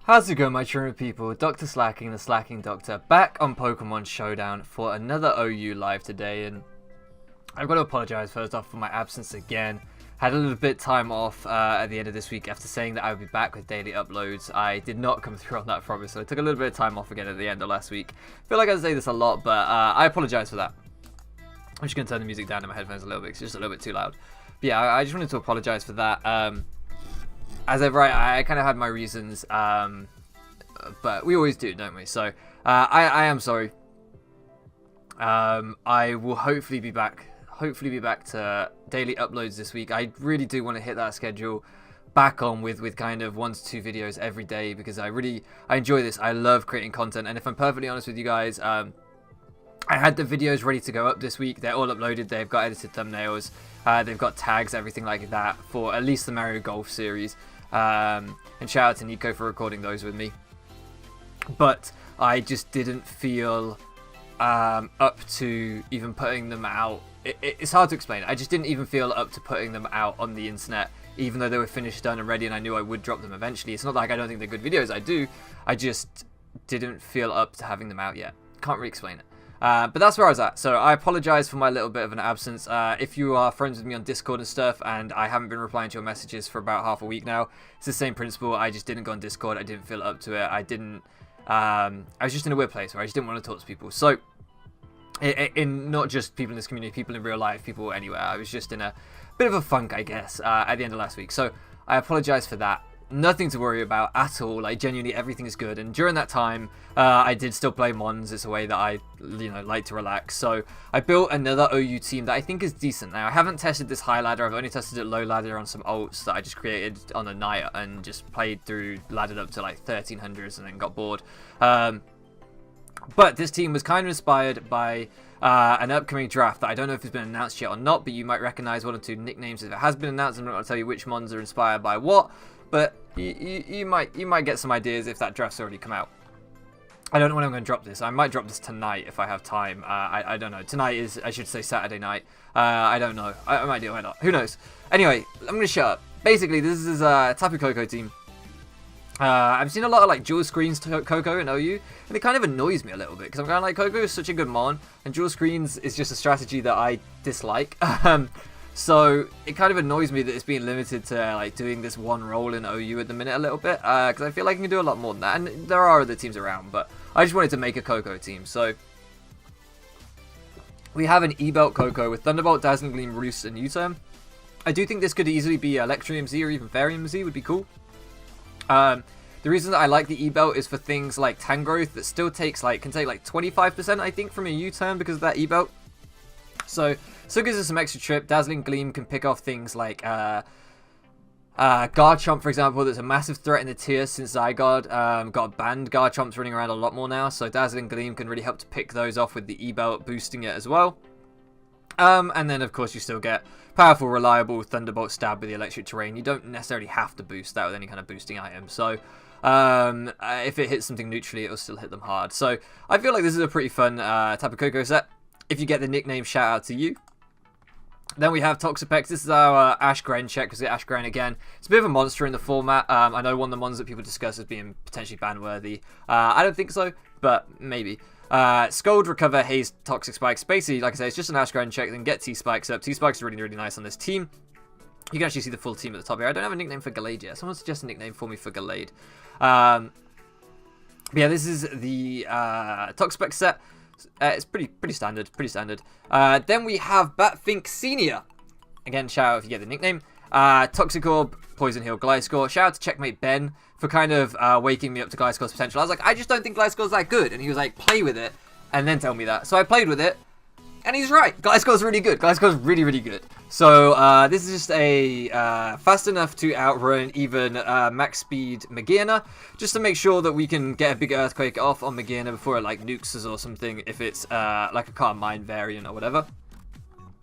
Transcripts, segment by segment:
How's it going, my true people? Dr. Slacking, the Slacking Doctor, back on Pokemon Showdown for another OU live today, and I've got to apologise first off for my absence again. Had a little bit time off at the end of this week after saying that I would be back with daily uploads. I did not come through on that promise, so I took a little bit of time off again at the end of last week. I feel like I say this a lot, but I apologise for that. I'm just going to turn the music down in my headphones a little bit, because it's just a little bit too loud. But yeah, I just wanted to apologise for that. As ever, I kind of had my reasons, but we always do, don't we? So, I am sorry. I will hopefully be back to daily uploads this week. I really do want to hit that schedule back on with kind of 1 to 2 videos every day, because I enjoy this. I love creating content, and if I'm perfectly honest with you guys, I had the videos ready to go up this week. They're all uploaded. They've got edited thumbnails. They've got tags, everything like that, for at least the Mario Golf series. And shout out to Nico for recording those with me. But I just didn't feel up to even putting them out. It's hard to explain. I just didn't even feel up to putting them out on the internet, even though they were finished, done, and ready, and I knew I would drop them eventually. It's not like I don't think they're good videos. I do. I just didn't feel up to having them out yet. Can't really explain it. But that's where I was at. So I apologize for my little bit of an absence. If you are friends with me on Discord and stuff, and I haven't been replying to your messages for about half a week now, it's the same principle. I just didn't go on Discord. I didn't feel up to it. I was just in a weird place where I just didn't want to talk to people. So, in not just people in this community, people in real life, people anywhere, I was just in a bit of a funk, I guess, at the end of last week. So I apologize for that. Nothing to worry about at all. Like, genuinely, everything is good. And during that time, I did still play Mons. It's a way that I, like to relax. So I built another OU team that I think is decent. Now, I haven't tested this high ladder. I've only tested it low ladder on some alts that I just created on the night and just played through, laddered up to like 1300s and then got bored. But this team was kind of inspired by an upcoming draft that I don't know if it's been announced yet or not, but you might recognize 1 or 2 nicknames if it has been announced. I'm not going to tell you which Mons are inspired by what, but you might get some ideas if that draft's already come out. I don't know when I'm going to drop this. I might drop this tonight if I have time. I don't know. Tonight is, I should say, Saturday night. I don't know. I might do it, I might not. Who knows? Anyway, I'm going to shut up. Basically, this is a Tapu Koko team. I've seen a lot of like dual screens to Koko and OU, and it kind of annoys me a little bit, because I'm kind of like, Koko is such a good mon, and dual screens is just a strategy that I dislike. So it kind of annoys me that it's being limited to like doing this one role in OU at the minute a little bit, because I feel like I can do a lot more than that, and there are other teams around, but I just wanted to make a Koko team. So we have an E-Belt Koko with Thunderbolt, Dazzling Gleam, Roost, and U-Turn. I do think this could easily be Electrium Z or even Fairy Z would be cool. The reason that I like the E-Belt is for things like Tangrowth that still takes can take like 25% I think from a U-turn because of that E-Belt. So gives us some extra trip. Dazzling Gleam can pick off things like Garchomp, for example, that's a massive threat in the tier since Zygarde got banned. Garchomp's running around a lot more now, so Dazzling Gleam can really help to pick those off with the E-Belt boosting it as well. And then, of course, you still get powerful, reliable Thunderbolt Stab with the Electric Terrain. You don't necessarily have to boost that with any kind of boosting item. So, if it hits something neutrally, it'll still hit them hard. So, I feel like this is a pretty fun Tapu Koko set. If you get the nickname, shout out to you. Then we have Toxapex. This is our Ash Gren check, because Ash Gren, again, it's a bit of a monster in the format. I know one of the ones that people discuss as being potentially ban-worthy. I don't think so, but maybe. Scold, Recover, Haze, Toxic Spikes. Basically, like I say, it's just an Ash Gren check, then get T-Spikes up. T-Spikes are really, really nice on this team. You can actually see the full team at the top here. I don't have a nickname for Gallade yet. Someone suggest a nickname for me for Gallade. But yeah, this is the Toxapex set. It's pretty standard, then we have Batfink Senior. Again, shout out if you get the nickname. Toxic Orb, Poison Heal, Gliscor. Shout out to Checkmate Ben for kind of waking me up to Gliscor's potential. I was like, I just don't think Gliscor's that good. And he was like, play with it, and then tell me that. So I played with it, and he's right. Gliscor's really good. Gliscor's really, really good. So this is just a fast enough to outrun even max speed Magearna, just to make sure that we can get a big Earthquake off on Magearna before it like nukes us or something, if it's like a Carmine variant or whatever.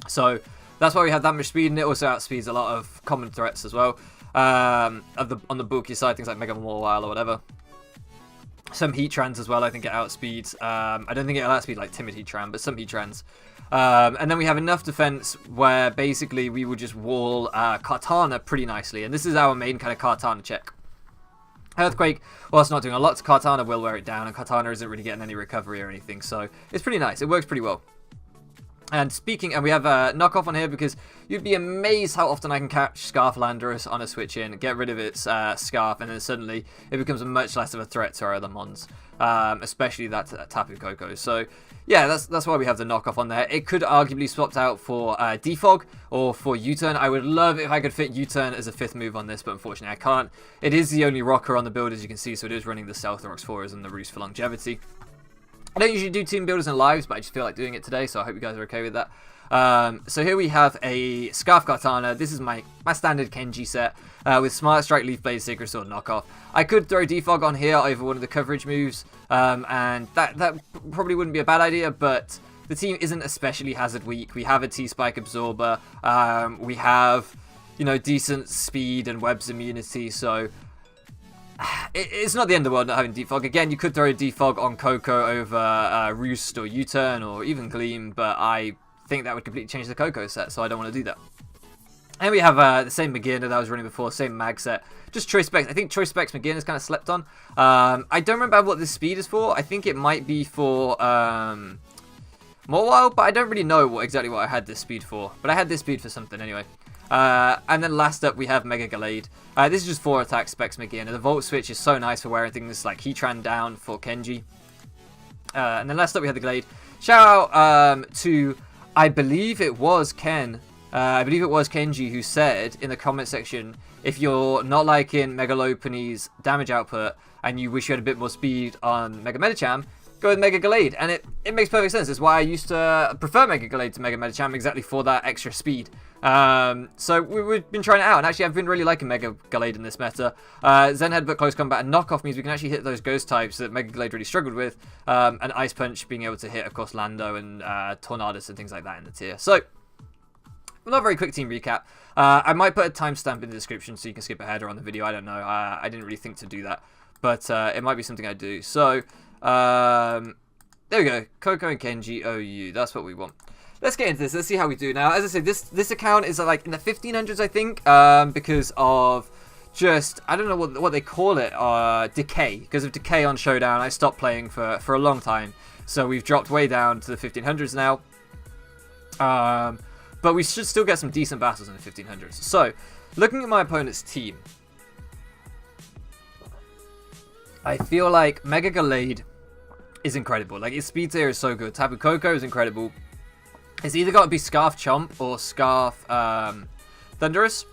So that's why we have that much speed, and it also outspeeds a lot of common threats as well. On the bulky side, things like Mega Mawile or whatever. Some Heatrans as well, I think it outspeeds. I don't think it'll outspeed like Timid Heatran, but some Heatrans. And then we have enough defense where basically we will just wall Kartana pretty nicely. And this is our main kind of Kartana check. Earthquake, while it's not doing a lot to Kartana, will wear it down, and Kartana isn't really getting any recovery or anything, so it's pretty nice. It works pretty well. And we have a knockoff on here because you'd be amazed how often I can catch Scarf Landorus on a switch in, get rid of its Scarf, and then suddenly it becomes much less of a threat to our other mons, especially that Tapu Koko. So yeah, that's why we have the knockoff on there. It could arguably swapped out for Defog or for U-Turn. I would love if I could fit U-Turn as a 5th move on this, but unfortunately I can't. It is the only rocker on the build, as you can see, so it is running the Stealth Rocks 4s and the Roost for longevity. I don't usually do team builders and lives, but I just feel like doing it today, so I hope you guys are okay with that. So here we have a Scarf Kartana. This is my standard Kenji set with Smart Strike, Leaf Blade, Sacred Sword knockoff. I could throw Defog on here over one of the coverage moves, and that probably wouldn't be a bad idea, but the team isn't especially hazard weak. We have a T-Spike Absorber, we have, you know, decent speed and Web's immunity, so it's not the end of the world not having Defog. Again, you could throw a Defog on Koko over Roost or U-Turn or even Gleam, but I think that would completely change the Koko set, so I don't want to do that. And we have the same McGinn that I was running before, same mag set. Just Choice Specs. I think Choice Specs McGinn is kind of slept on. I don't remember what this speed is for. I think it might be for Mobile, but I don't really know exactly what I had this speed for. But I had this speed for something anyway. And then last up we have Mega Gallade. This is just 4 attack specs McGinn, and the Volt Switch is so nice for wearing things like Heatran down for Kenji. And then last up we have the Glade. Shout out to, I believe it was Ken, I believe it was Kenji who said in the comment section, if you're not liking Megalopony's damage output and you wish you had a bit more speed on Mega Medicham, go with Mega Gallade, and it makes perfect sense. That's why I used to prefer Mega Gallade to Mega Medicham, exactly for that extra speed. So we've been trying it out, and actually I've been really liking Mega Gallade in this meta. Zen Headbutt, Close Combat, and Knockoff means we can actually hit those Ghost types that Mega Gallade really struggled with, and Ice Punch being able to hit, of course, Lando and Tornadus and things like that in the tier. So, not a very quick team recap. I might put a timestamp in the description so you can skip ahead or on the video, I don't know. I didn't really think to do that, but it might be something I do. So, there we go. Koko and Kenji OU. That's what we want. Let's get into this. Let's see how we do. Now, as I said, this account is like in the 1500s, I think, because of just, I don't know what they call it, decay. Because of decay on Showdown, I stopped playing for a long time. So we've dropped way down to the 1500s now. But we should still get some decent battles in the 1500s. So, looking at my opponent's team, I feel like Mega Gallade is incredible. Like, its speed tier is so good. Tapu Koko is incredible. It's either got to be Scarf Chomp or Scarf Thunderous.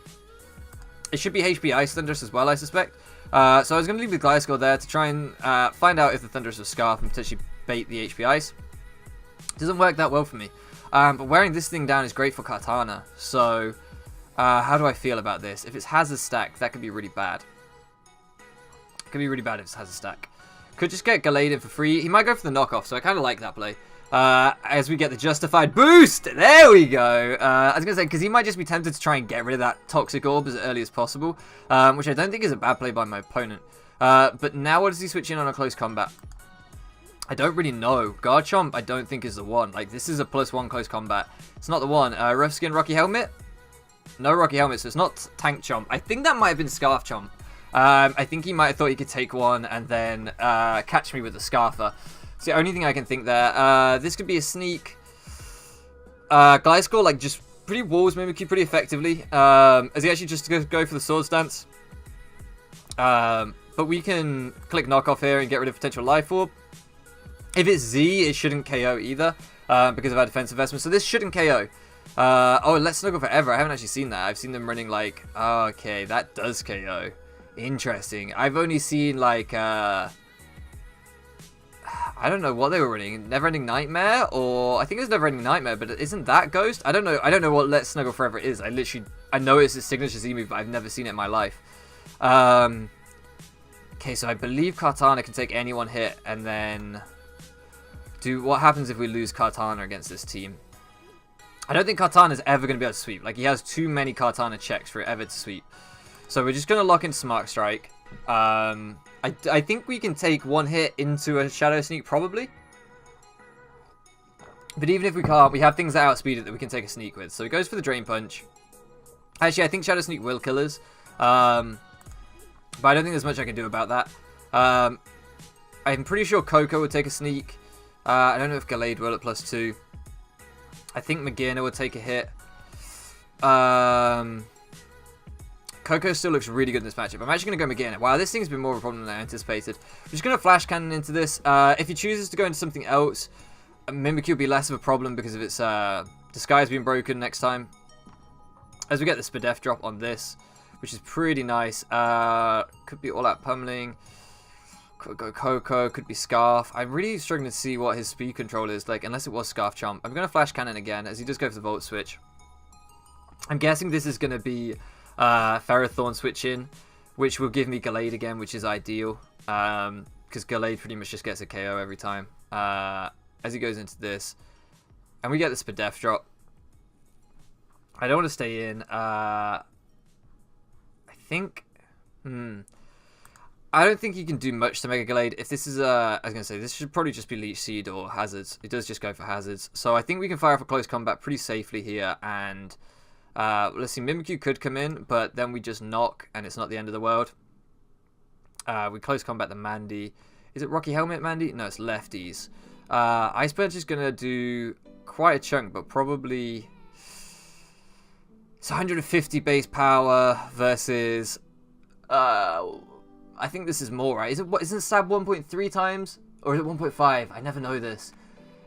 It should be HP Ice Thunderous as well, I suspect. So I was going to leave the Gliscor there to try and find out if the Thunderous was Scarf and potentially bait the HP Ice. Doesn't work that well for me. But wearing this thing down is great for Kartana. So, how do I feel about this? If it's Hazard Stack, that could be really bad. It could be really bad if it's Hazard Stack. Could just get Gallade in for free. He might go for the knockoff, so I kind of like that play. As we get the Justified Boost! There we go! I was going to say, because he might just be tempted to try and get rid of that Toxic Orb as early as possible, which I don't think is a bad play by my opponent. But now what does he switch in on a Close Combat? I don't really know. Guard Chomp I don't think is the one. Like, this is a +1 Close Combat. It's not the one. Rough Skin Rocky Helmet? No Rocky Helmet, so it's not Tank Chomp. I think that might have been Scarf Chomp. I think he might have thought he could take one and then catch me with the Scarfer. It's the only thing I can think there. This could be a sneak. Gliscor, like, just pretty walls Mimikyu pretty effectively. As he actually just go for the Sword Stance. But we can click Knockoff here and get rid of potential Life Orb. If it's Z, it shouldn't KO either, because of our defense investment. So this shouldn't KO. Oh, Let's Snuggle Forever. I haven't actually seen that. I've seen them running like, oh, okay, that does KO. Interesting. I've only seen like, I don't know what they were running. Neverending Nightmare, or I think it was Neverending Nightmare, but isn't that Ghost? I don't know. I don't know what Let's Snuggle Forever is. I know it's his signature Z move, but I've never seen it in my life. Okay, so I believe Kartana can take any one hit, and then what happens if we lose Kartana against this team? I don't think Kartana is ever going to be able to sweep. Like, he has too many Kartana checks for it ever to sweep. So we're just going to lock in Smart Strike. I think we can take one hit into a Shadow Sneak, probably. But even if we can't, we have things that outspeed it that we can take a sneak with. So he goes for the Drain Punch. Actually, I think Shadow Sneak will kill us. But I don't think there's much I can do about that. I'm pretty sure Koko would take a sneak. I don't know if Gallade will at +2. I think Magearna would take a hit. Koko still looks really good in this matchup. I'm actually going to go Magearna. Wow, this thing's been more of a problem than I anticipated. I'm just going to Flash Cannon into this. If he chooses to go into something else, Mimikyu will be less of a problem because of its disguise being broken next time. As we get the Spadef drop on this, which is pretty nice. Could be all out pummeling. Could go Koko, could be Scarf. I'm really struggling to see what his speed control is like, unless it was Scarf Chomp. I'm going to Flash Cannon again, as he does go for the Volt Switch. I'm guessing this is going to be Ferrothorn switch in, which will give me Gallade again, which is ideal. Because Gallade pretty much just gets a KO every time. As he goes into this. And we get the Spadef drop. I don't want to stay in. I think... I don't think you can do much to Mega Gallade. If this is I was going to say, this should probably just be Leech Seed or Hazards. It does just go for Hazards. So I think we can fire off a close combat pretty safely here. And let's see, Mimikyu could come in, but then we just knock and it's not the end of the world. We close combat the Mandy. Is it Rocky Helmet Mandy? No, it's lefties. Ice Punch is going to do quite a chunk, but probably... It's 150 base power versus... I think this is more, right? Isn't stab 1.3 times? Or is it 1.5? I never know this.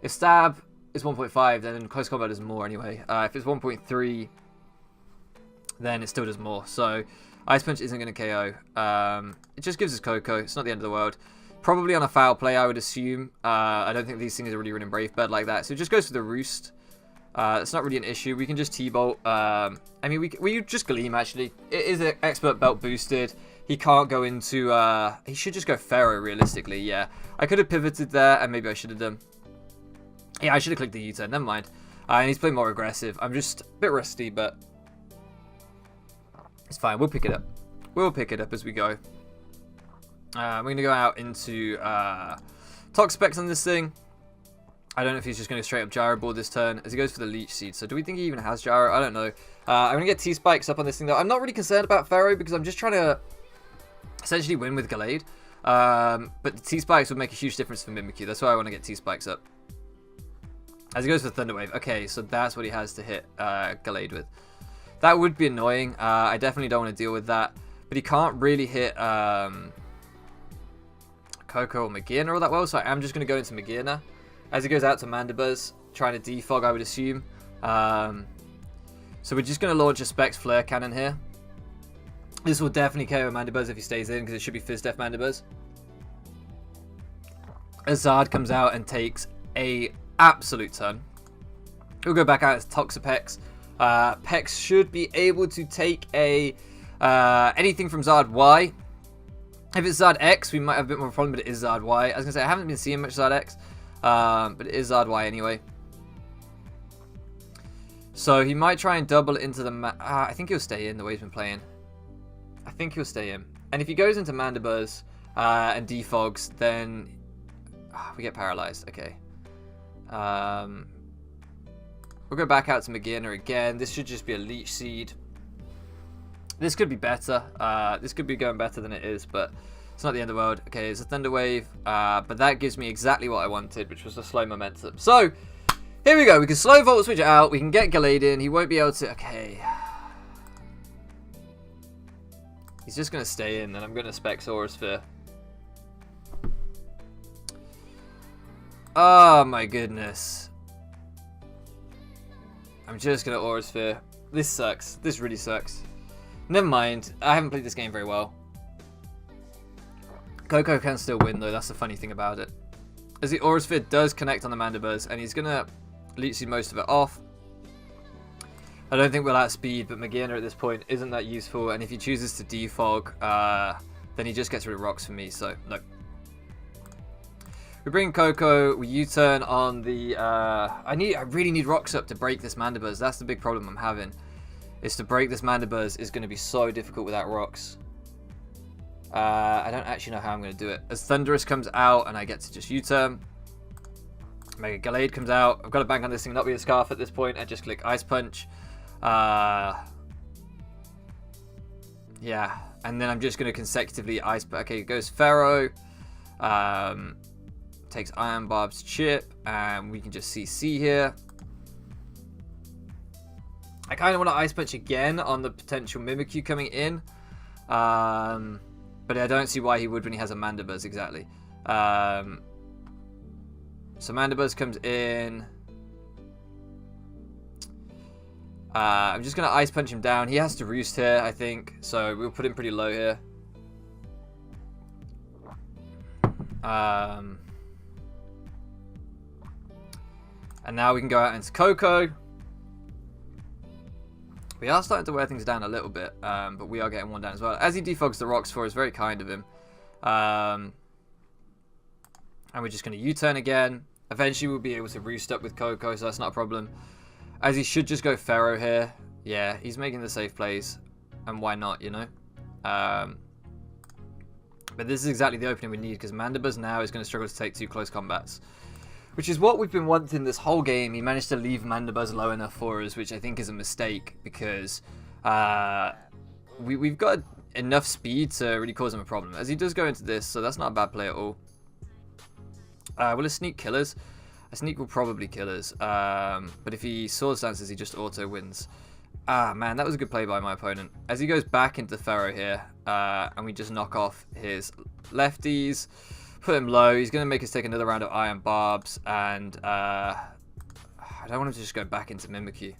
If stab is 1.5, then close combat is more anyway. If it's 1.3, then it still does more. So Ice Punch isn't going to KO. It just gives us Koko. It's not the end of the world. Probably on a foul play, I would assume. I don't think these things are really running Brave Bird like that. So it just goes for the Roost. It's not really an issue. We can just T-Bolt. I mean, we just Gleam, actually. It is an Expert Belt boosted. He can't go into... he should just go Pharaoh, realistically, yeah. I could have pivoted there, and maybe I should have done... Yeah, I should have clicked the U-turn. Never mind. And he's playing more aggressive. I'm just a bit rusty, but... It's fine. We'll pick it up. We'll pick it up as we go. We're going to go out into Toxapex on this thing. I don't know if he's just going to straight up Gyro Ball this turn as he goes for the Leech Seed. So do we think he even has Gyro? I don't know. I'm going to get T-Spikes up on this thing, though. I'm not really concerned about Pharaoh because I'm just trying to essentially win with Gallade. But the T-Spikes would make a huge difference for Mimikyu. That's why I want to get T-Spikes up. As he goes for Thunder Wave. Okay, so that's what he has to hit Gallade with. That would be annoying. I definitely don't want to deal with that. But he can't really hit Koko or Magearna all that well. So I am just going to go into Magearna. As he goes out to Mandibuzz, trying to defog, I would assume. So we're just going to launch a Specs Flare Cannon here. This will definitely KO Mandibuzz if he stays in, because it should be Fizz Def Mandibuzz. As Zard comes out and takes a absolute ton. We'll go back out as Toxapex. Pex should be able to take a anything from Zard Y. If it's Zard X, we might have a bit more problem, but it is Zard Y. I was going to say, I haven't been seeing much Zard X, but it is Zard Y anyway. So he might try and double into the... I think he'll stay in the way he's been playing. I think he'll stay in. And if he goes into Mandibuzz and defogs, then we get paralyzed. Okay. We'll go back out to Magearna again. This should just be a Leech Seed. This could be better. This could be going better than it is, but it's not the end of the world. Okay, it's a Thunder Wave, but that gives me exactly what I wanted, which was a slow momentum. So, here we go. We can slow Volt Switch it out. We can get Gallade in. He won't be able to... Okay. He's just going to stay in, and I'm going to Specs Aura Sphere. Oh, my goodness. I'm just going to Aura Sphere. This sucks. This really sucks. Never mind. I haven't played this game very well. Koko can still win, though. That's the funny thing about it. As the Aura Sphere does connect on the Mandibuzz, and he's going to Leech Seed most of it off. I don't think we'll outspeed, but Magearna at this point isn't that useful. And if he chooses to defog, then he just gets rid of rocks for me, so no. We bring Koko, we U-turn on the... I really need rocks up to break this Mandibuzz. That's the big problem I'm having. Is to break this Mandibuzz is going to be so difficult without rocks. I don't actually know how I'm going to do it. As Thundurus comes out and I get to just U-turn. Mega Gallade comes out. I've got to bank on this thing not be a Scarf at this point and just click Ice Punch. Yeah, and then I'm just going to consecutively ice... Okay, it goes Pharaoh. Takes Iron Barb's chip, and we can just CC here. I kind of want to Ice Punch again on the potential Mimikyu coming in. But I don't see why he would when he has a Mandibuzz, exactly. So Mandibuzz comes in. I'm just going to Ice Punch him down. He has to Roost here, I think. So we'll put him pretty low here. And now we can go out into Koko. We are starting to wear things down a little bit, but we are getting one down as well. As he defogs the rocks for us, very kind of him. And we're just going to U-turn again. Eventually we'll be able to Roost up with Koko, so that's not a problem. As he should just go Pharaoh here. Yeah, he's making the safe plays. And why not, you know? But this is exactly the opening we need, because Mandibuzz now is going to struggle to take 2 close combats. Which is what we've been wanting this whole game. He managed to leave Mandibuzz low enough for us, which I think is a mistake, because we've got enough speed to really cause him a problem. As he does go into this, so that's not a bad play at all. Will a Sneak kill us? A Sneak will probably kill us. But if he Swords Dances, he just auto wins. Ah, man, that was a good play by my opponent. As he goes back into Pharaoh here, and we just knock off his lefties. Put him low. He's going to make us take another round of Iron Barbs. And I don't want him to just go back into Mimikyu.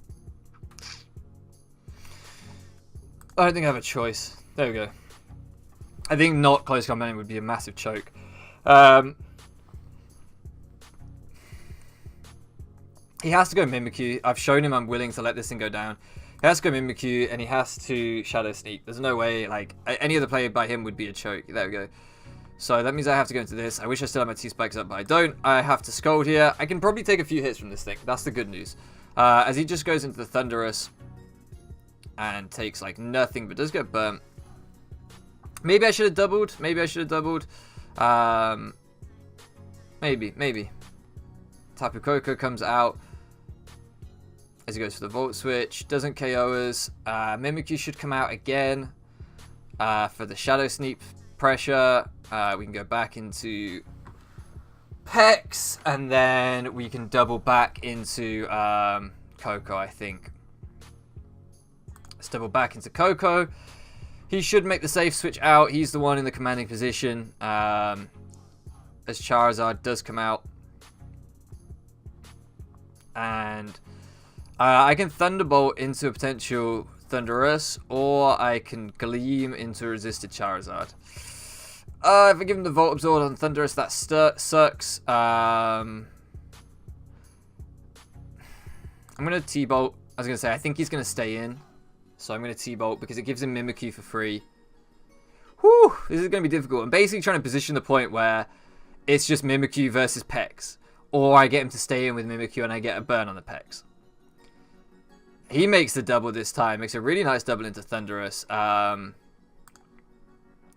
I don't think I have a choice. There we go. I think not close combating would be a massive choke. He has to go Mimikyu. I've shown him I'm willing to let this thing go down. He has to go Mimikyu, and he has to Shadow Sneak. There's no way, like, any other play by him would be a choke. There we go. So that means I have to go into this. I wish I still had my T-Spikes up, but I don't. I have to Scold here. I can probably take a few hits from this thing. That's the good news. As he just goes into the Thunderous and takes, like, nothing, but does get burnt. Maybe I should have doubled. Maybe I should have doubled. Maybe. Tapu Koko comes out as he goes for the Volt Switch. Doesn't KO us. Mimikyu should come out again for the Shadow Sneak pressure. We can go back into Pex, and then we can double back into Koko, I think. Let's double back into Koko. He should make the safe switch out. He's the one in the commanding position. As Charizard does come out. And I can Thunderbolt into a potential Thunderous, or I can Gleam into a resisted Charizard. If I give him the Volt Absorb on Thunderous, that sucks. I'm going to T-Bolt. I was going to say, I think he's going to stay in. So I'm going to T-Bolt because it gives him Mimikyu for free. Whew, this is going to be difficult. I'm basically trying to position the point where it's just Mimikyu versus Pex. Or I get him to stay in with Mimikyu and I get a burn on the Pex. He makes the double this time. Makes a really nice double into Thunderous. I'm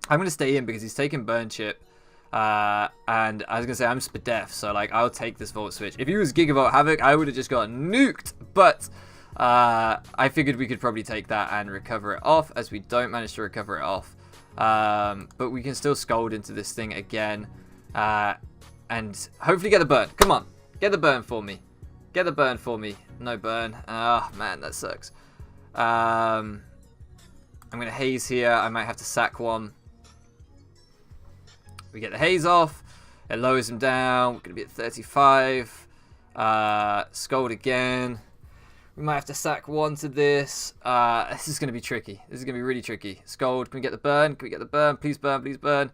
going to stay in because he's taking Burn Chip. And I was going to say, I'm Spadef, so like I'll take this Volt Switch. If he was Gigavolt Havoc, I would have just got nuked. But I figured we could probably take that and recover it off, as we don't manage to recover it off. But we can still Scold into this thing again. And hopefully get the burn. Come on, get the burn for me. Get the burn for me. No burn. Oh, man, that sucks. I'm going to Haze here. I might have to sack one. We get the Haze off. It lowers him down. We're going to be at 35. Scold again. We might have to sack one to this. This is going to be tricky. This is going to be really tricky. Scold. Can we get the burn? Can we get the burn? Please burn. Please burn.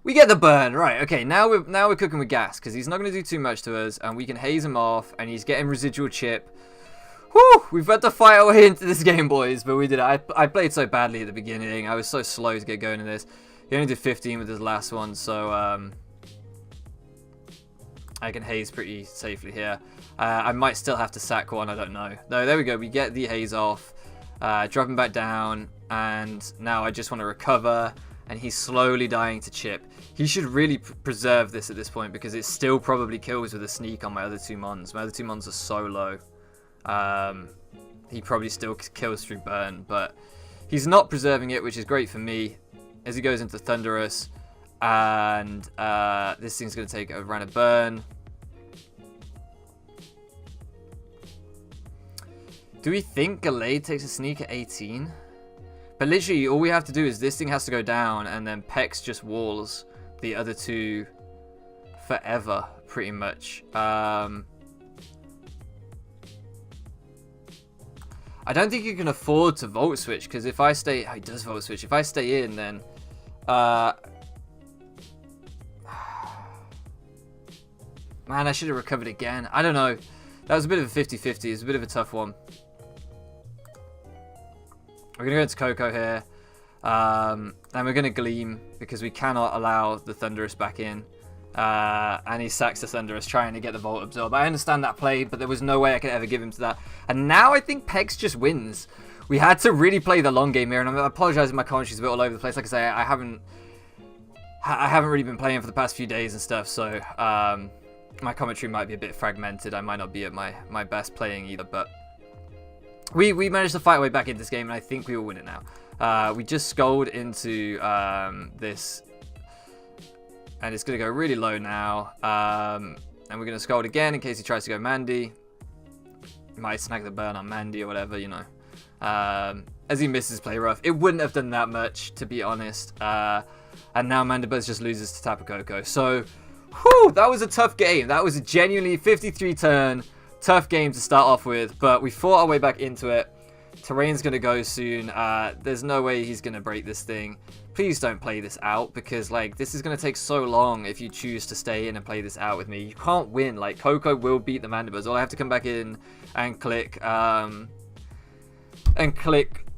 We get the burn. Right. Okay. Now we're cooking with gas, because he's not going to do too much to us, and we can Haze him off, and he's getting residual chip. Whew! We've had to fight our way into this game, boys, but we did it. I played so badly at the beginning. I was so slow to get going in this. He only did 15 with his last one, so I can Haze pretty safely here. I might still have to sack one, I don't know. No, there we go. We get the Haze off, drop him back down, and now I just want to recover, and he's slowly dying to chip. He should really preserve this at this point, because it still probably kills with a Sneak on my other two Mons. My other two Mons are so low. He probably still kills through burn, but He's not preserving it, which is great for me, as he goes into Thunderous. And this thing's going to take a round of burn. Do we think Gallade takes a sneak at 18? But literally, all we have to do is this thing has to go down, and then Pex just walls the other two forever, pretty much. I don't think you can afford to Volt Switch, because if I stay... Oh, he does Volt Switch. If I stay in, then... Man, I should have recovered again. I don't know. That was a bit of a 50-50. It was a bit of a tough one. We're going to go into Koko here. And we're going to Gleam, because we cannot allow the Thunderous back in. And he sacks the Thunderous, trying to get the Volt Absorb. I understand that play, but there was no way I could ever give him to that. And now I think Pex just wins. We had to really play the long game here, and I apologize if my commentary's a bit all over the place. Like I say, I haven't really been playing for the past few days and stuff, so my commentary might be a bit fragmented. I might not be at my best playing either, but we managed to fight our way back into this game, and I think we will win it now. We just scold into this, and it's going to go really low now. And we're going to scold again in case he tries to go Mandy. Might snag the burn on Mandy or whatever, you know. As he misses play rough. It wouldn't have done that much, to be honest. And now Mandibuzz just loses to Tapu Koko. So, whew, that was a tough game. That was a genuinely 53 turn, tough game to start off with. But we fought our way back into it. Terrain's going to go soon. There's no way he's going to break this thing. Please don't play this out, because like this is going to take so long if you choose to stay in and play this out with me. You can't win. Like, Koko will beat the Mandibuzz. All I have to come back in and click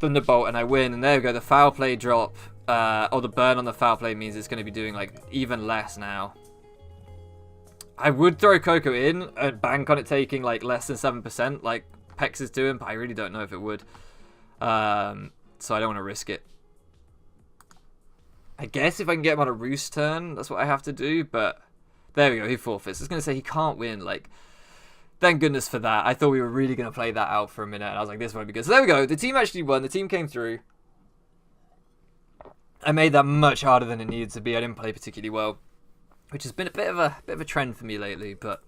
Thunderbolt, and I win. And there we go. The foul play drop, or the burn on the foul play, means it's going to be doing like even less now. I would throw Koko in and bank on it taking like less than 7%, like Pex is doing, but I really don't know if it would. So I don't want to risk it. I guess if I can get him on a Roost turn, that's what I have to do, but there we go, he forfeits. I was going to say he can't win, like, thank goodness for that. I thought we were really going to play that out for a minute, and I was like, this won't be good. So there we go, the team actually won, the team came through. I made that much harder than it needed to be. I didn't play particularly well, which has been a bit of a trend for me lately, but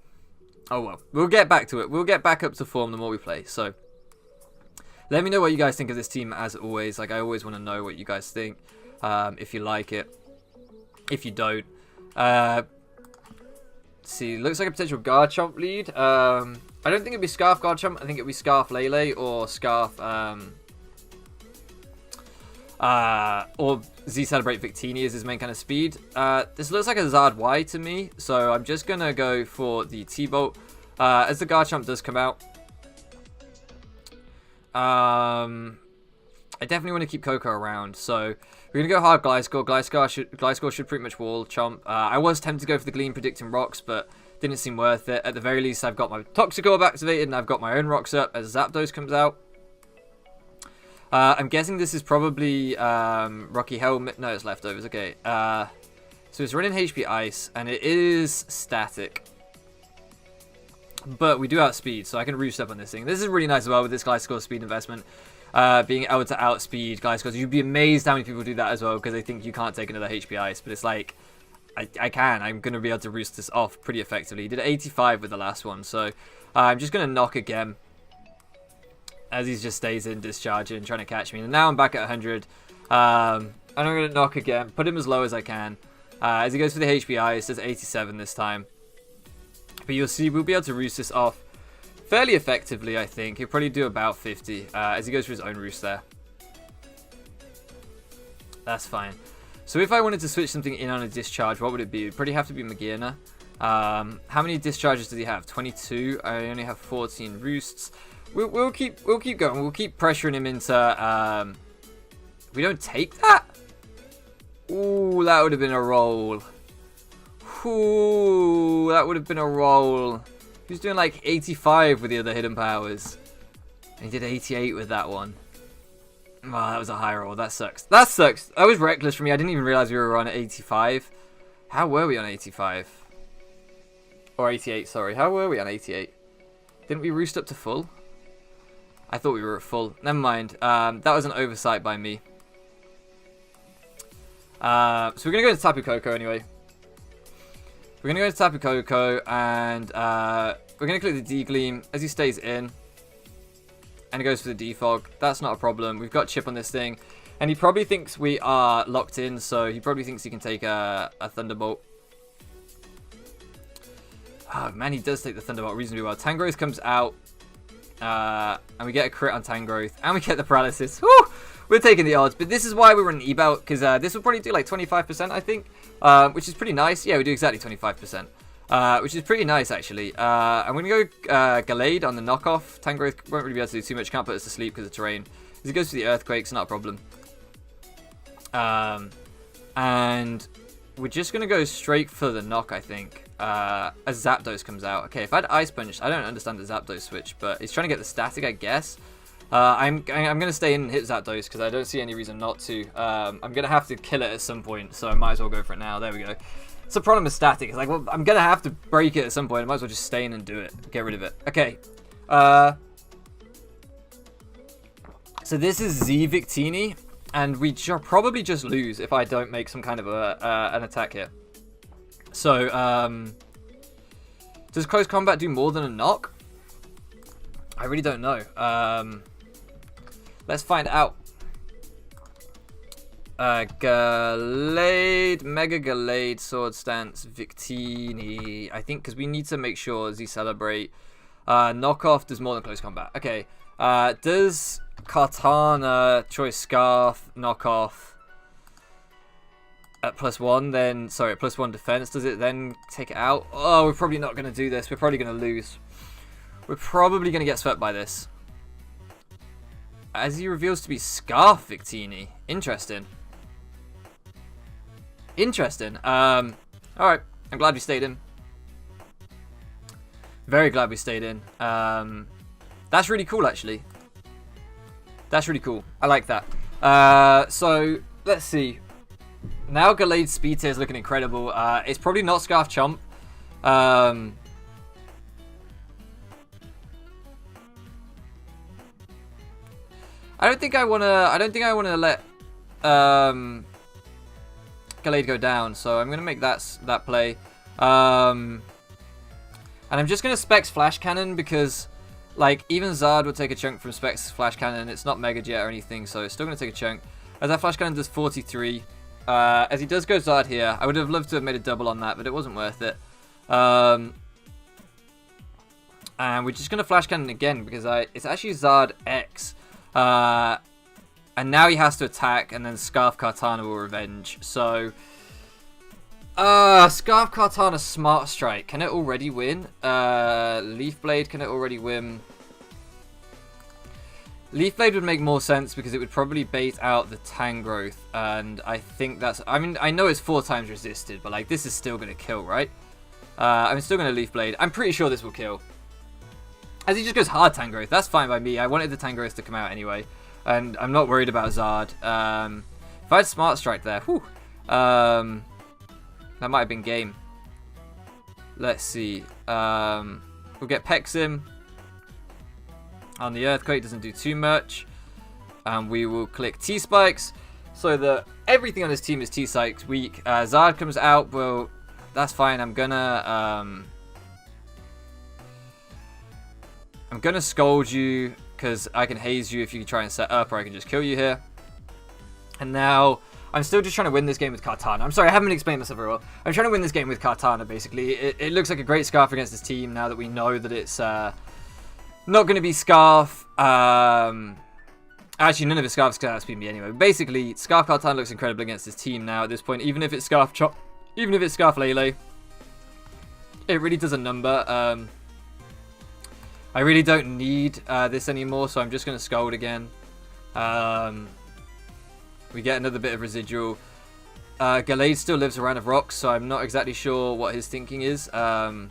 oh well. We'll get back to it. We'll get back up to form the more we play. So let me know what you guys think of this team, as always. Like, I always want to know what you guys think. If you like it, if you don't. See, looks like a potential Garchomp lead. I don't think it'd be Scarf Garchomp. I think it'd be Scarf Lele or Scarf or Z Celebrate Victini is his main kind of speed. This looks like a Zard Y to me, so I'm just gonna go for the T-Bolt. As the Garchomp does come out, I definitely want to keep Koko around, so we're gonna go hard Gliscor. Gliscor should pretty much wall Chomp. I was tempted to go for the Gleam predicting rocks, but didn't seem worth it. At the very least, I've got my Toxic Orb activated, and I've got my own rocks up as Zapdos comes out. I'm guessing this is probably Rocky Helmet. No, it's leftovers. Okay. So it's running HP Ice, and it is static. But we do outspeed, so I can roost up on this thing. This is really nice as well with this Gliscor speed investment. Being able to outspeed Gliscor. You'd be amazed how many people do that as well, because they think you can't take another HP Ice. But it's like, I can. I'm going to be able to roost this off pretty effectively. He did 85 with the last one, so I'm just going to knock again. As he just stays in, discharging, trying to catch me. And now I'm back at 100. And I'm going to knock again. Put him as low as I can. As he goes for the HP Ice, does 87 this time. But you'll see, we'll be able to roost this off fairly effectively, I think. He'll probably do about 50 as he goes for his own roost there. That's fine. So if I wanted to switch something in on a discharge, what would it be? It would probably have to be Magearna. How many discharges does he have? 22. I only have 14 roosts. We'll keep going. We'll keep pressuring him into. We don't take that. Ooh, that would have been a roll. Ooh, that would have been a roll. He was doing like 85 with the other hidden powers. And he did 88 with that one. Oh, that was a high roll. That sucks. That sucks. That was reckless for me. I didn't even realize we were on 85. How were we on 85? Or 88, sorry. How were we on 88? Didn't we roost up to full? I thought we were at full. Never mind. That was an oversight by me. So we're going to go to Tapu Koko anyway. We're going to go to Tapu Koko and we're going to click the D-Gleam as he stays in. And it goes for the Defog. That's not a problem. We've got Chip on this thing. And he probably thinks we are locked in, so he probably thinks he can take a Thunderbolt. Oh, man, he does take the Thunderbolt reasonably well. Tangrowth comes out. And we get a crit on Tangrowth. And we get the Paralysis. Woo! We're taking the odds. But this is why we were in E-Belt, because this will probably do like 25%, I think. Which is pretty nice. Yeah, we do exactly 25%. Which is pretty nice, actually. I'm going to go Gallade on the knockoff. Tangrowth won't really be able to do too much. Can't put us to sleep because of terrain. As he goes for the Earthquake, it's not a problem. And we're just going to go straight for the knock, I think. As Zapdos comes out. Okay, if I had Ice Punch, I don't understand the Zapdos switch, but he's trying to get the static, I guess. I'm going to stay in and hit Zapdos because I don't see any reason not to. I'm going to have to kill it at some point, so I might as well go for it now. There we go. It's a problem with static. It's like, well, I'm going to have to break it at some point. I might as well just stay in and do it. Get rid of it. Okay. So this is Z Victini, and we probably just lose if I don't make some kind of an attack here. So, does close combat do more than a knock? I really don't know. Let's find out. Gallade, Mega Gallade, Sword Stance, Victini. I think because we need to make sure Z Celebrate. Knockoff does more than close combat. Okay. Does Kartana, Choice Scarf, Knockoff at +1 then? Sorry, at +1 defense. Does it then take it out? Oh, we're probably not going to do this. We're probably going to lose. We're probably going to get swept by this. As he reveals to be Scarf Victini. Interesting. Interesting. Alright. I'm glad we stayed in. Very glad we stayed in. That's really cool, actually. That's really cool. I like that. So, let's see. Now Gallade's speed tier is looking incredible. It's probably not Scarf Chomp. I don't think I wanna let Gallade go down, so I'm gonna make that play. And I'm just gonna Specs Flash Cannon because, like, even Zard would take a chunk from Specs Flash Cannon. It's not Mega Jet or anything, so it's still gonna take a chunk. As that Flash Cannon does 43. As he does go Zard here, I would have loved to have made a double on that, but it wasn't worth it. And we're just gonna Flash Cannon again because it's actually Zard X. And now he has to attack, and then Scarf Kartana will revenge. So, Scarf Kartana Smart Strike. Can it already win? Leaf Blade, can it already win? Leaf Blade would make more sense because it would probably bait out the Tangrowth, and I think that's... I mean, I know it's 4 times resisted, but, like, this is still going to kill, right? I'm still going to Leaf Blade. I'm pretty sure this will kill. As he just goes hard Tangrowth, that's fine by me. I wanted the Tangrowth to come out anyway. And I'm not worried about Zard. If I had Smart Strike there, whew, that might have been game. Let's see. We'll get Pexim. On the Earthquake, doesn't do too much. And we will click T-Spikes. So that everything on his team is T-Spikes weak. Zard comes out, well, that's fine. I'm gonna scold you, because I can haze you if you try and set up, or I can just kill you here. And now, I'm still just trying to win this game with Kartana. I'm sorry, I haven't explained myself very well. I'm trying to win this game with Kartana, basically. It looks like a great Scarf against this team, now that we know that it's not going to be Scarf. Actually, none of his Scarf's going to outspeed me anyway. Basically, Scarf Kartana looks incredible against this team now at this point, even if it's Scarf Chop, even if it's Scarf Lele. It really does a number. I really don't need this anymore, so I'm just going to Scold again. We get another bit of residual. Gallade still lives around of rocks, so I'm not exactly sure what his thinking is. And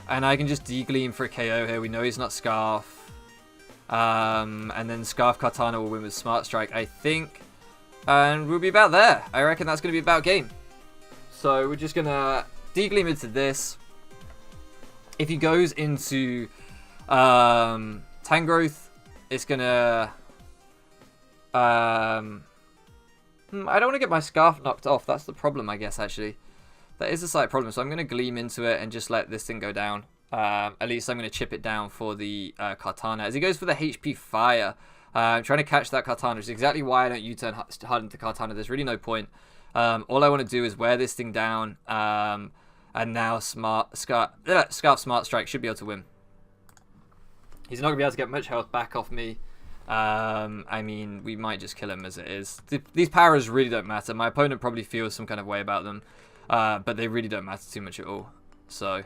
I can just D-Gleam for a KO here. We know he's not Scarf. And then Scarf Kartana will win with Smart Strike, I think. And we'll be about there. I reckon that's going to be about game. So we're just going to D-Gleam into this. If he goes into Tangrowth is gonna... I don't want to get my Scarf knocked off. That's the problem, I guess, actually. That is a slight problem. So I'm going to Gleam into it and just let this thing go down. At least I'm going to chip it down for the Kartana. As he goes for the HP Fire, I'm trying to catch that Kartana, which is exactly why I don't U-turn hard into Kartana. There's really no point. All I want to do is wear this thing down. And now Scarf Smart Strike should be able to win. He's not going to be able to get much health back off me. I mean, we might just kill him as it is. These powers really don't matter. My opponent probably feels some kind of way about them. But they really don't matter too much at all. So,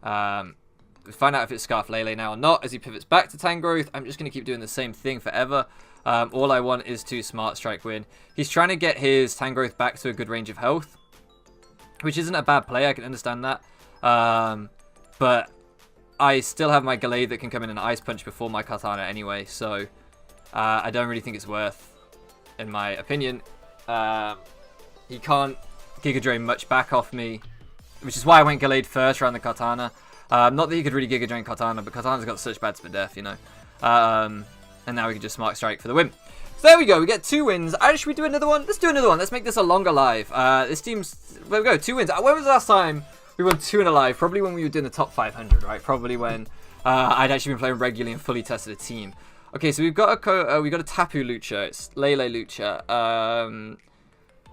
we find out if it's Scarf Lele now or not as he pivots back to Tangrowth. I'm just going to keep doing the same thing forever. All I want is to Smart Strike win. He's trying to get his Tangrowth back to a good range of health, which isn't a bad play. I can understand that. But I still have my Gallade that can come in and Ice Punch before my Kartana anyway. So, I don't really think it's worth, in my opinion. He can't Giga Drain much back off me, which is why I went Gallade first around the Kartana. Not that he could really Giga Drain Kartana, but Kartana's got such bad death, you know. And now we can just Smart Strike for the win. So there we go, we get 2 wins. Should we do another one? Let's do another one. Let's make this a longer live. This team's, there we go, 2 wins. When was the last time we won 2 in a live? Probably when we were doing the top 500, right? Probably when I'd actually been playing regularly and fully tested a team. Okay, so we've got a Tapu Lucha. It's Lele Lucha.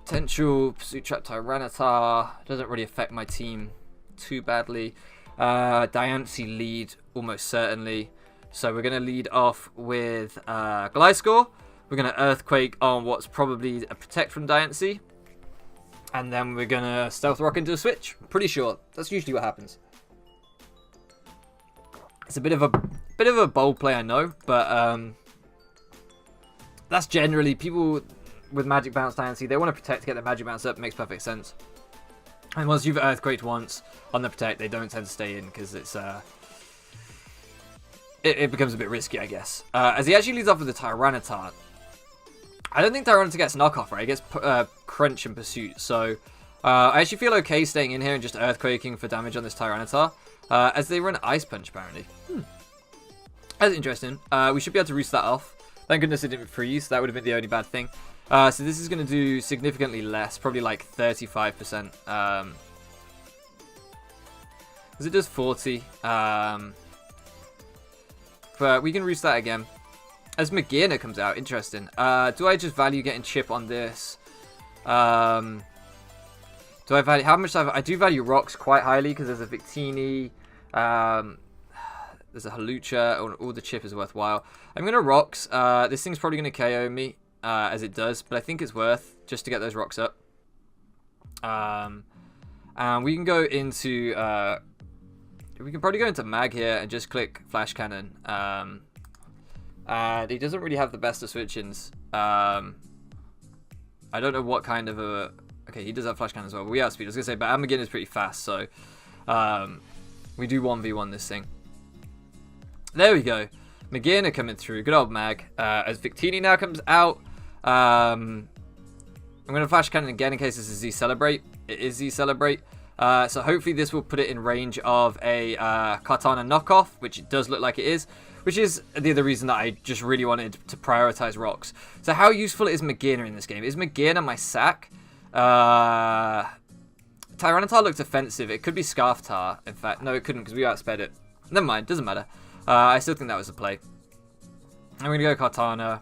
Potential Pursuit Trap Tyranitar. Doesn't really affect my team too badly. Diancie lead almost certainly. So we're going to lead off with Gliscor. We're going to Earthquake on what's probably a Protect from Diancie. And then we're going to Stealth Rock into a switch. Pretty sure. That's usually what happens. It's a bit of a bold play, I know. But that's generally people with Magic Bounce Diancie. They want to Protect to get their Magic Bounce up. Makes perfect sense. And once you've Earthquaked once on the Protect, they don't tend to stay in because it's it becomes a bit risky, I guess. As he actually leads off with the Tyranitar. I don't think Tyranitar gets knockoff, right? He gets Crunch and Pursuit. So I actually feel okay staying in here and just Earthquaking for damage on this Tyranitar. As they run Ice Punch, apparently. That's interesting. We should be able to roost that off. Thank goodness it didn't freeze. That would have been the only bad thing. So this is going to do significantly less. Probably like 35%. Because it does 40. But we can roost that again. As Magearna comes out, interesting. Do I just value getting Chip on this? Do I value how much? I do value Rocks quite highly because there's a Victini, there's a Hawlucha. All the Chip is worthwhile. I'm gonna Rocks. This thing's probably gonna KO me as it does, but I think it's worth just to get those Rocks up. And we can go into. We can probably go into Mag here and just click Flash Cannon. And he doesn't really have the best of switch-ins. I don't know what kind of a... Okay, he does have Flash Cannon as well, but we outspeed. I was going to say, but Magearna is pretty fast, so... we do 1v1 this thing. There we go. Magearna coming through. Good old Mag. As Victini now comes out. I'm going to Flash Cannon again in case this is Z-Celebrate. It is Z-Celebrate. So hopefully this will put it in range of a Kartana knockoff, which it does look like it is, which is the other reason that I just really wanted to prioritize Rocks. So how useful is Magearna in this game? Is Magearna my sack? Tyranitar looked offensive. It could be Scarftar, in fact. No, it couldn't because we outsped it. Never mind, doesn't matter. I still think that was a play. I'm going to go Kartana.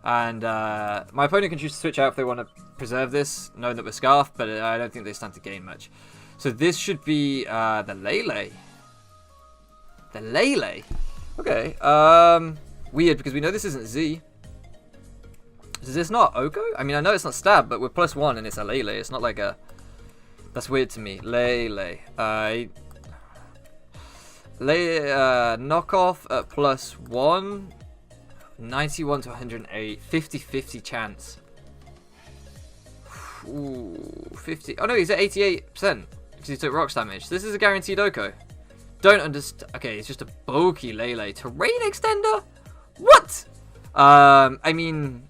And my opponent can choose to switch out if they want to preserve this, knowing that we're Scarf, but I don't think they stand to gain much. So this should be the Lele. The Lele? Okay. Weird, because we know this isn't Z. Is this not Oko? I mean, I know it's not Stab, but we're +1 and it's a Lele. It's not like a... That's weird to me. Lele. Knockoff at +1. 91 to 108. 50-50 chance. Ooh, 50. Oh no, he's at 88%. Because he took rocks damage. This is a guaranteed Oko. Don't understand. Okay, it's just a bulky Lele. Terrain extender? What? I mean...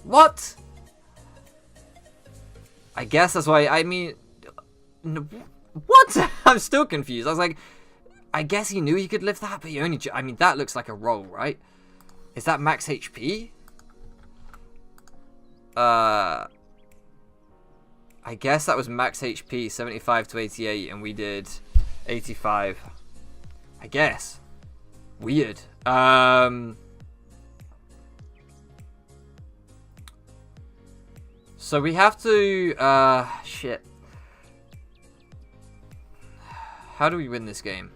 What? I guess that's why... I mean... What? I'm still confused. I was like... I guess he knew he could lift that, but he only... I mean, that looks like a roll, right? Is that max HP? I guess that was max HP, 75 to 88, and we did 85. I guess. Weird. So we have to... shit. How do we win this game?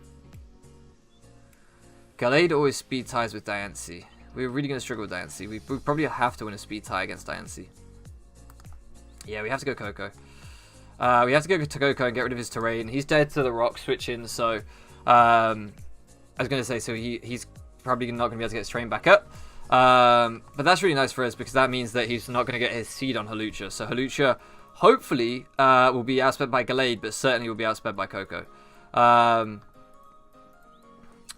Gallade always speed ties with Diancie. We're really going to struggle with Diancie. We probably have to win a speed tie against Diancie. Yeah, we have to go Koko. We have to go to Koko and get rid of his terrain. He's dead to the rock switching, so... I was going to say, so he's probably not going to be able to get his terrain back up. But that's really nice for us, because that means that he's not going to get his seed on Hawlucha. So Hawlucha, hopefully, will be outsped by Gallade, but certainly will be outsped by Koko.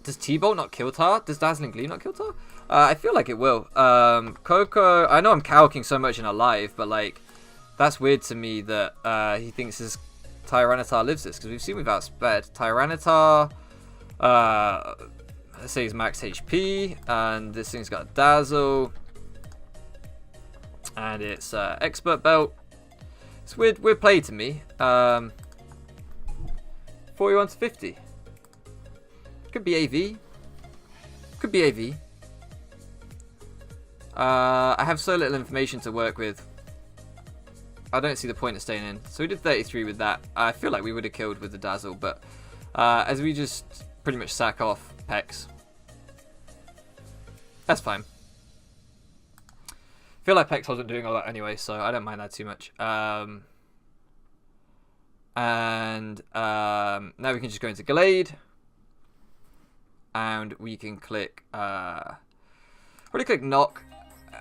Does T-Bolt not kill Tar? Does Dazzling Gleam not kill Tar? I feel like it will. Koko, I know I'm cowking so much in our live, but like, that's weird to me that he thinks his Tyranitar lives this, because we've seen we've outsped Tyranitar. Let's say he's max HP, and this thing's got a Dazzle, and it's Expert Belt. It's weird play to me. 41 to 50. Could be AV. Could be AV. I have so little information to work with. I don't see the point of staying in. So we did 33 with that. I feel like we would have killed with the Dazzle, but as we just pretty much sack off Pex, that's fine. I feel like Pex wasn't doing all that anyway, so I don't mind that too much. Now we can just go into Gallade. And we can click, probably click Knock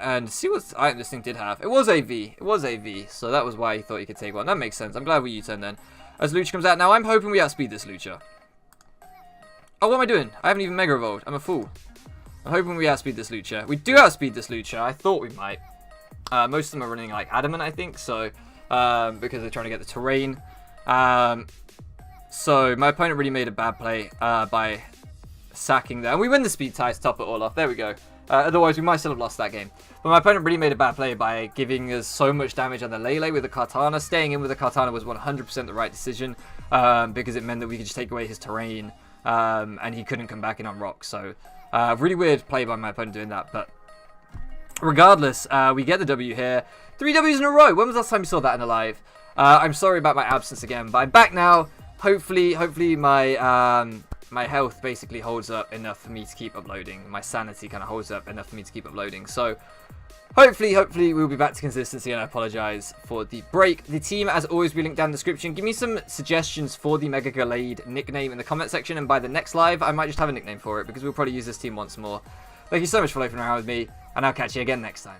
and see what item this thing did have. It was AV. It was AV, so that was why he thought he could take one. That makes sense. I'm glad we U-turned then. As Lucha comes out, now I'm hoping we outspeed this Lucha. Oh, what am I doing? I haven't even Mega Evolved. I'm a fool. I'm hoping we outspeed this Lucha. We do outspeed this Lucha. I thought we might. Most of them are running like Adamant, I think, so because they're trying to get the terrain. So my opponent really made a bad play by sacking there. And we win the speed tie to top it all off. There we go. Otherwise, we might still have lost that game. But my opponent really made a bad play by giving us so much damage on the Lele with the Kartana. Staying in with the Kartana was 100% the right decision because it meant that we could just take away his terrain and he couldn't come back in on rock. So really weird play by my opponent doing that. But regardless, we get the W here. 3 Ws in a row. When was the last time you saw that in a live? I'm sorry about my absence again, but I'm back now. Hopefully my my health basically holds up enough for me to keep uploading. My sanity kind of holds up enough for me to keep uploading. So hopefully we'll be back to consistency, and I apologize for the break. The team, as always, will be linked down in the description. Give me some suggestions for the Mega Gallade nickname in the comment section, and by the next live, I might just have a nickname for it, because we'll probably use this team once more. Thank you so much for loafing around with me, and I'll catch you again next time.